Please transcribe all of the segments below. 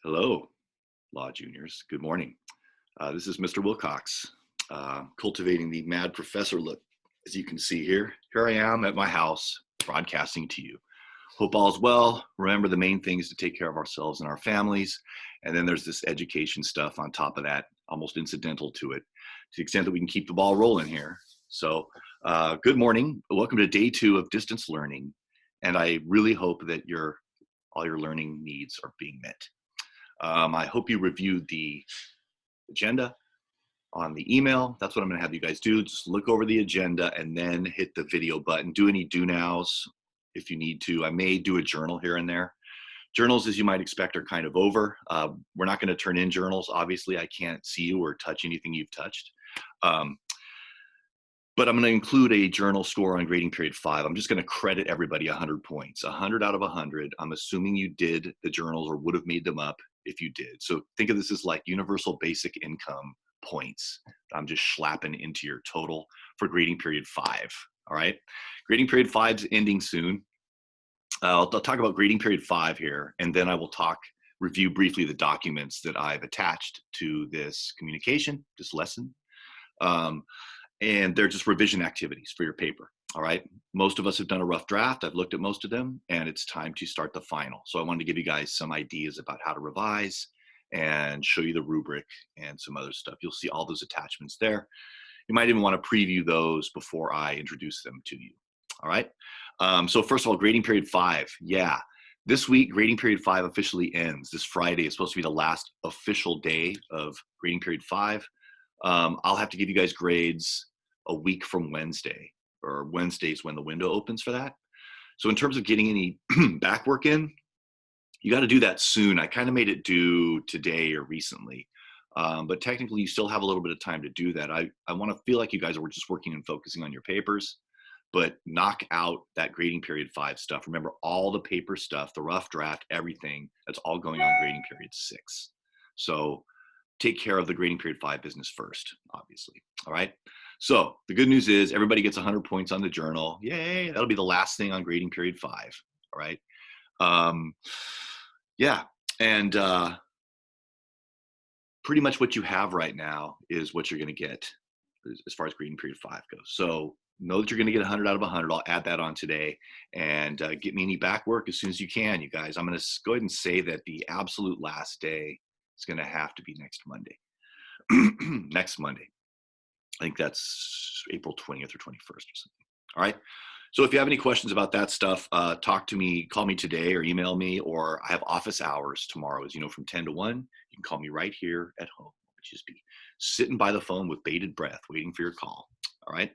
Hello, Law Juniors. Good morning. This is Mr. Wilcox, cultivating the mad professor look. As you can see here, here I am at my house broadcasting to you. Hope all is well. Remember, the main thing is to take care of ourselves and our families. And then there's this education stuff on top of that, almost incidental to it, to the extent that we can keep the ball rolling here. So good morning. Welcome to day 2 of distance learning. And I really hope that all your learning needs are being met. I hope you reviewed the agenda on the email. That's what I'm going to have you guys do. Just look over the agenda and then hit the video button. Do any do nows if you need to. I may do a journal here and there. Journals, as you might expect, are kind of over. We're not going to turn in journals. Obviously, I can't see you or touch anything you've touched. But I'm going to include a journal score on grading period 5. I'm just going to credit everybody 100 points. 100 out of 100. I'm assuming you did the journals or would have made them up if you did. So think of this as like universal basic income points. I'm just slapping into your total for grading period 5. All right. Grading period 5 is ending soon. I'll talk about grading period 5 here, and then I will review briefly the documents that I've attached to this communication, this lesson. And they're just revision activities for your paper. All right. Most of us have done a rough draft. I've looked at most of them, and it's time to start the final. So I wanted to give you guys some ideas about how to revise and show you the rubric and some other stuff. You'll see all those attachments there. You might even want to preview those before I introduce them to you. All right. So first of all, grading period 5. Yeah. This week, grading period 5 officially ends. This Friday is supposed to be the last official day of grading period 5. I'll have to give you guys grades a week from Wednesday, or Wednesday's when the window opens for that. So in terms of getting any back work in, you got to do that soon. I kind of made it due today or recently, but technically you still have a little bit of time to do that. I want to feel like you guys are just working and focusing on your papers, but knock out that grading period 5 stuff. Remember, all the paper stuff, the rough draft, everything, that's all going on grading period 6. So take care of the grading period 5 business first, obviously. All right. So the good news is everybody gets 100 points on the journal. Yay. That'll be the last thing on grading period 5. All right. Yeah. And pretty much what you have right now is what you're going to get as far as grading period 5 goes. So know that you're going to get 100 out of 100. I'll add that on today, and get me any back work as soon as you can, you guys. I'm going to go ahead and say that the absolute last day is going to have to be next Monday. Next Monday. I think that's April 20th or 21st or something. All right. So if you have any questions about that stuff, talk to me, call me today or email me, or I have office hours tomorrow, as you know, from 10 to 1. You can call me right here at home. Just be sitting by the phone with bated breath, waiting for your call. All right.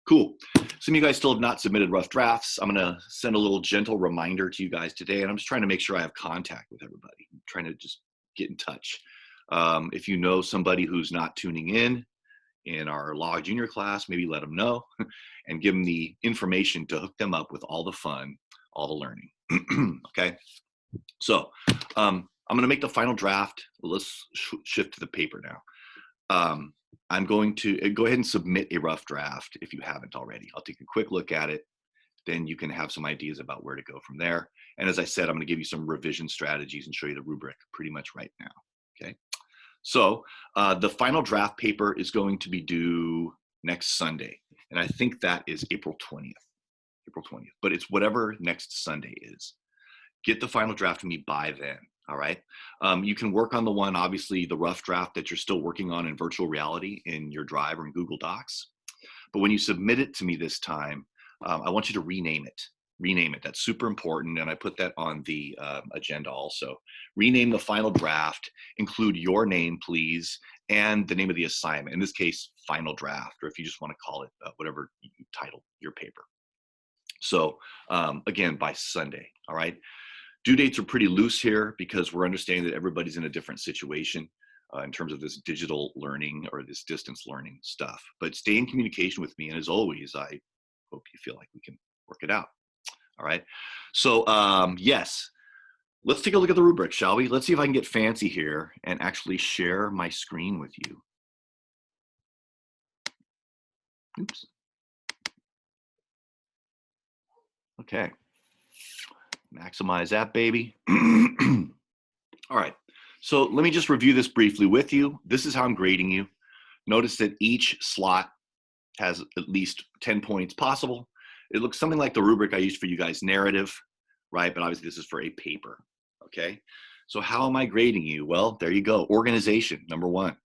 Cool. Some of you guys still have not submitted rough drafts. I'm going to send a little gentle reminder to you guys today, and I'm just trying to make sure I have contact with everybody. I'm trying to just get in touch. If you know somebody who's not tuning in our Law Junior class, maybe let them know and give them the information to hook them up with all the fun, all the learning. Okay. So I'm going to make the final draft. Let's shift to the paper now. I'm going to go ahead and submit a rough draft if you haven't already. I'll take a quick look at it. Then you can have some ideas about where to go from there. And as I said, I'm going to give you some revision strategies and show you the rubric pretty much right now. Okay. So the final draft paper is going to be due next Sunday. And I think that is April 20th. April 20th. But it's whatever next Sunday is. Get the final draft to me by then. All right. You can work on the one, obviously, the rough draft that you're still working on in virtual reality in your Drive or in Google Docs. But when you submit it to me this time, I want you to rename it. Rename it. That's super important. And I put that on the agenda also. Rename the final draft. Include your name, please, and the name of the assignment. In this case, final draft, or if you just want to call it whatever you title your paper. So again, by Sunday. All right. Due dates are pretty loose here because we're understanding that everybody's in a different situation in terms of this digital learning or this distance learning stuff. But stay in communication with me. And as always, I hope you feel like we can work it out. All right. So yes, let's take a look at the rubric, shall we? Let's see if I can get fancy here and actually share my screen with you. Oops. Okay. Maximize that, baby. All All right. So let me just review this briefly with you. This is how I'm grading you. Notice that each slot has at least 10 points possible. It looks something like the rubric I used for you guys, narrative, right? But obviously this is for a paper, okay? So how am I grading you? Well, there you go. Organization, number one.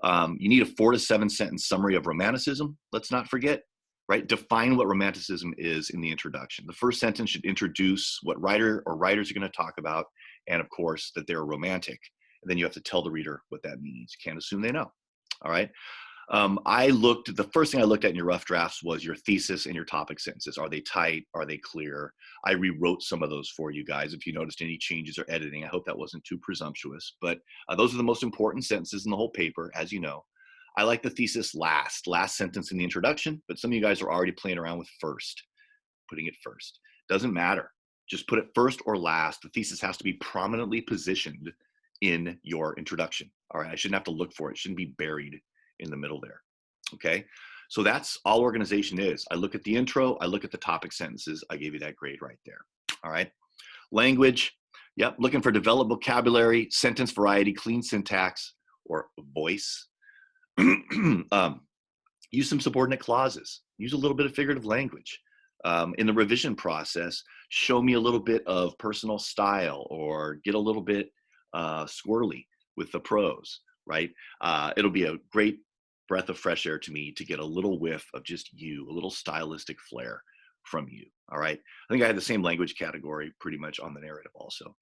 You need a 4 to 7 sentence summary of romanticism. Let's not forget, right? Define what romanticism is in the introduction. The first sentence should introduce what writer or writers are going to talk about, and of course, that they're romantic. And then you have to tell the reader what that means. You can't assume they know, all right? The first thing I looked at in your rough drafts was your thesis and your topic sentences. Are they tight? Are they clear? I rewrote some of those for you guys. If you noticed any changes or editing, I hope that wasn't too presumptuous, but those are the most important sentences in the whole paper, as you know. I like the thesis last sentence in the introduction, but some of you guys are already playing around with first, putting it first. Doesn't matter. Just put it first or last. The thesis has to be prominently positioned in your introduction. All right, I shouldn't have to look for it. It shouldn't be buried in the middle there, okay? So that's all organization is. I look at the intro, I look at the topic sentences, I gave you that grade right there, all right? Language, yep, looking for developed vocabulary, sentence variety, clean syntax, or voice. Use some subordinate clauses. Use a little bit of figurative language. In the revision process, show me a little bit of personal style or get a little bit squirrely with the prose, right? It'll be a great breath of fresh air to me to get a little whiff of just you, a little stylistic flair from you, all right? I think I had the same language category pretty much on the narrative also.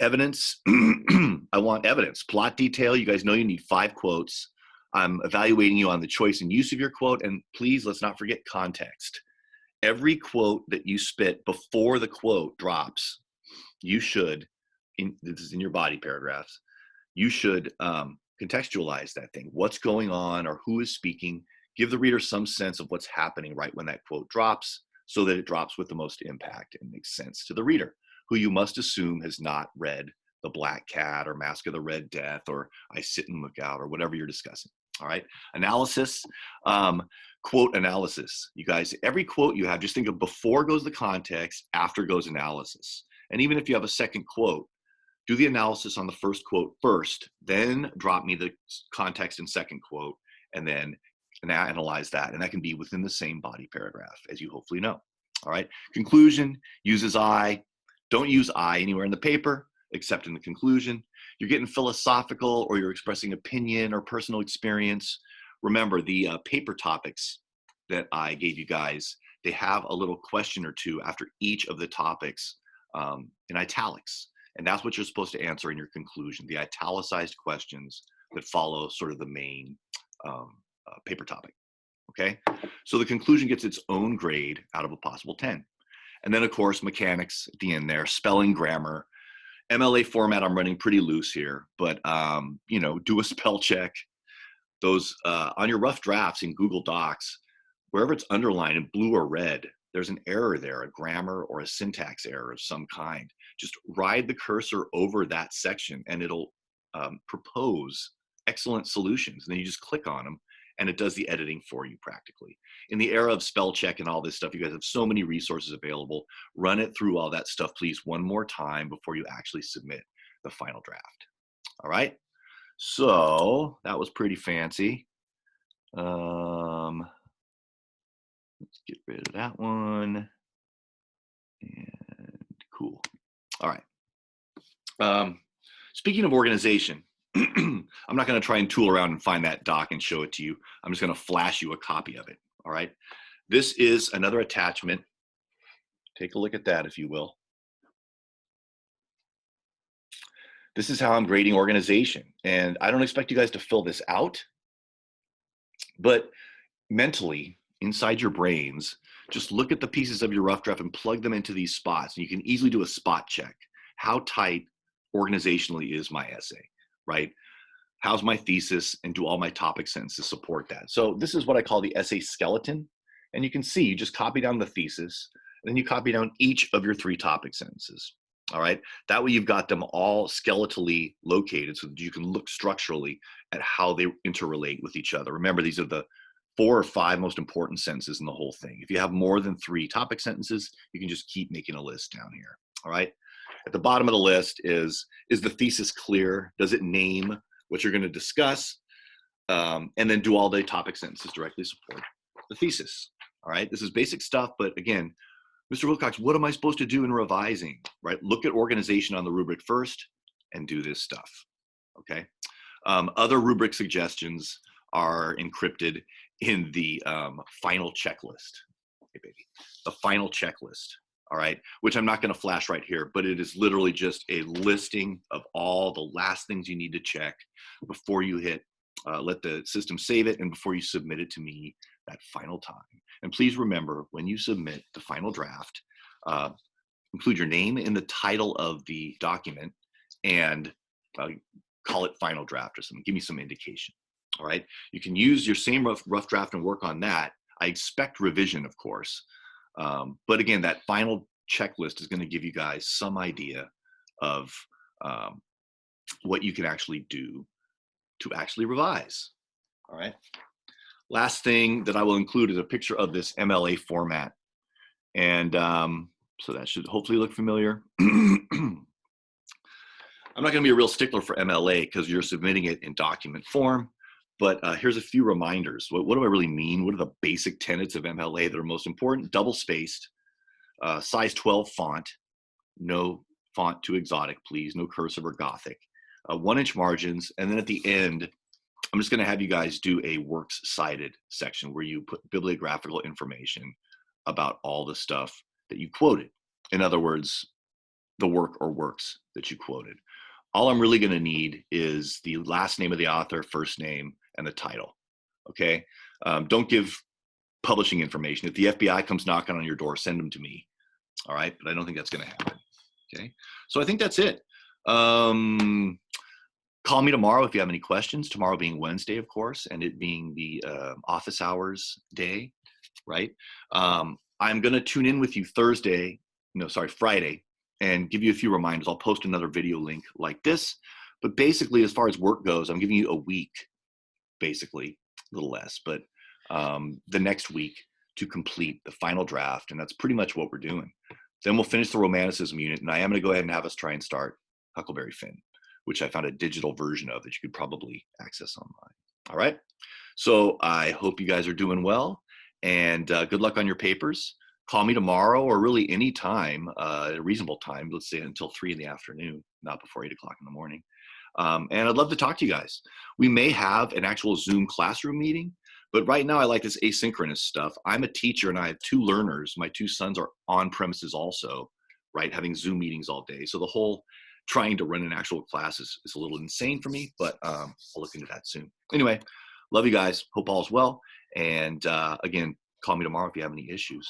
Evidence, I want evidence. Plot detail, you guys know you need 5 quotes. I'm evaluating you on the choice and use of your quote, and please, let's not forget context. Every quote that you spit before the quote drops, you should, this is in your body paragraphs, you should contextualize that thing. What's going on or who is speaking? Give the reader some sense of what's happening right when that quote drops so that it drops with the most impact and makes sense to the reader, who you must assume has not read The Black Cat or Mask of the Red Death or I Sit and Look Out or whatever you're discussing. All right. Analysis, quote analysis. You guys, every quote you have, just think of before goes the context, after goes analysis. And even if you have a second quote, do the analysis on the first quote first, then drop me the context and second quote, and then analyze that. And that can be within the same body paragraph, as you hopefully know. All right. Conclusion, uses I. Don't use I anywhere in the paper, except in the conclusion. You're getting philosophical or you're expressing opinion or personal experience. Remember, the paper topics that I gave you guys, they have a little question or two after each of the topics in italics. And that's what you're supposed to answer in your conclusion, the italicized questions that follow sort of the main paper topic, okay? So the conclusion gets its own grade out of a possible 10. And then, of course, mechanics at the end there, spelling, grammar. MLA format, I'm running pretty loose here, but, you know, do a spell check. Those, on your rough drafts in Google Docs, wherever it's underlined in blue or red, there's an error there, a grammar or a syntax error of some kind. Just ride the cursor over that section and it'll propose excellent solutions. And then you just click on them and it does the editing for you practically. In the era of spell check and all this stuff, you guys have so many resources available. Run it through all that stuff, please, one more time before you actually submit the final draft. All right. So that was pretty fancy. Let's get rid of that one. And cool. All right. Speaking of organization, I'm not going to try and tool around and find that doc and show it to you. I'm just going to flash you a copy of it. All right. This is another attachment. Take a look at that, if you will. This is how I'm grading organization. And I don't expect you guys to fill this out, but mentally, inside your brains, just look at the pieces of your rough draft and plug them into these spots. And you can easily do a spot check. How tight organizationally is my essay, right? How's my thesis, and do all my topic sentences support that? So this is what I call the essay skeleton. And you can see, you just copy down the thesis, and then you copy down each of your 3 topic sentences. All right. That way you've got them all skeletally located so that you can look structurally at how they interrelate with each other. Remember, these are the 4 or 5 most important sentences in the whole thing. If you have more than 3 topic sentences, you can just keep making a list down here. All right. At the bottom of the list is the thesis clear? Does it name what you're going to discuss? And then do all the topic sentences directly support the thesis? All right, this is basic stuff, but again, Mr. Wilcox, what am I supposed to do in revising, right? Look at organization on the rubric first and do this stuff, okay? Other rubric suggestions are encrypted in the final checklist, okay, baby, the final checklist, all right, which I'm not gonna flash right here, but it is literally just a listing of all the last things you need to check before you hit, let the system save it and before you submit it to me that final time. And please remember, when you submit the final draft, include your name in the title of the document and call it final draft or something. Give me some indication. All right. You can use your same rough draft and work on that. I expect revision, of course. But again, that final checklist is going to give you guys some idea of what you can actually do to actually revise. All right. Last thing that I will include is a picture of this MLA format. And so that should hopefully look familiar. I'm not going to be a real stickler for MLA because you're submitting it in document form. But here's a few reminders. What do I really mean? What are the basic tenets of MLA that are most important? Double spaced, size 12 font, no font too exotic, please, no cursive or Gothic, 1-inch margins, and then at the end, I'm just going to have you guys do a works cited section where you put bibliographical information about all the stuff that you quoted. In other words, the work or works that you quoted. All I'm really going to need is the last name of the author, first name, and the title. Okay? Don't give publishing information. If the FBI comes knocking on your door, send them to me. All right? But I don't think that's going to happen. Okay? So I think that's it. Call me tomorrow if you have any questions. Tomorrow being Wednesday, of course, and it being the office hours day, right? I'm going to tune in with you Friday, and give you a few reminders. I'll post another video link like this. But basically, as far as work goes, I'm giving you a week, basically, a little less, but the next week to complete the final draft, and that's pretty much what we're doing. Then we'll finish the Romanticism unit, and I am going to go ahead and have us try and start Huckleberry Finn, which I found a digital version of that you could probably access online. All right. So I hope you guys are doing well, and good luck on your papers. Call me tomorrow or really any time, a reasonable time, let's say until 3 in the afternoon, not before 8 o'clock in the morning. And I'd love to talk to you guys. We may have an actual Zoom classroom meeting, but right now I like this asynchronous stuff. I'm a teacher and I have 2 learners. My 2 sons are on premises also, right, having Zoom meetings all day. So the whole trying to run an actual class is a little insane for me, but I'll look into that soon. Anyway, love you guys. Hope all is well. And again, call me tomorrow if you have any issues.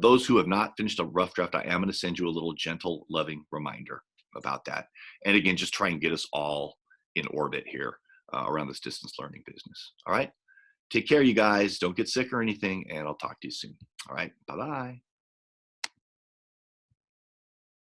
Those who have not finished a rough draft, I am going to send you a little gentle, loving reminder about that. And again, just try and get us all in orbit here around this distance learning business. All right. Take care, you guys. Don't get sick or anything, and I'll talk to you soon. All right. Bye-bye.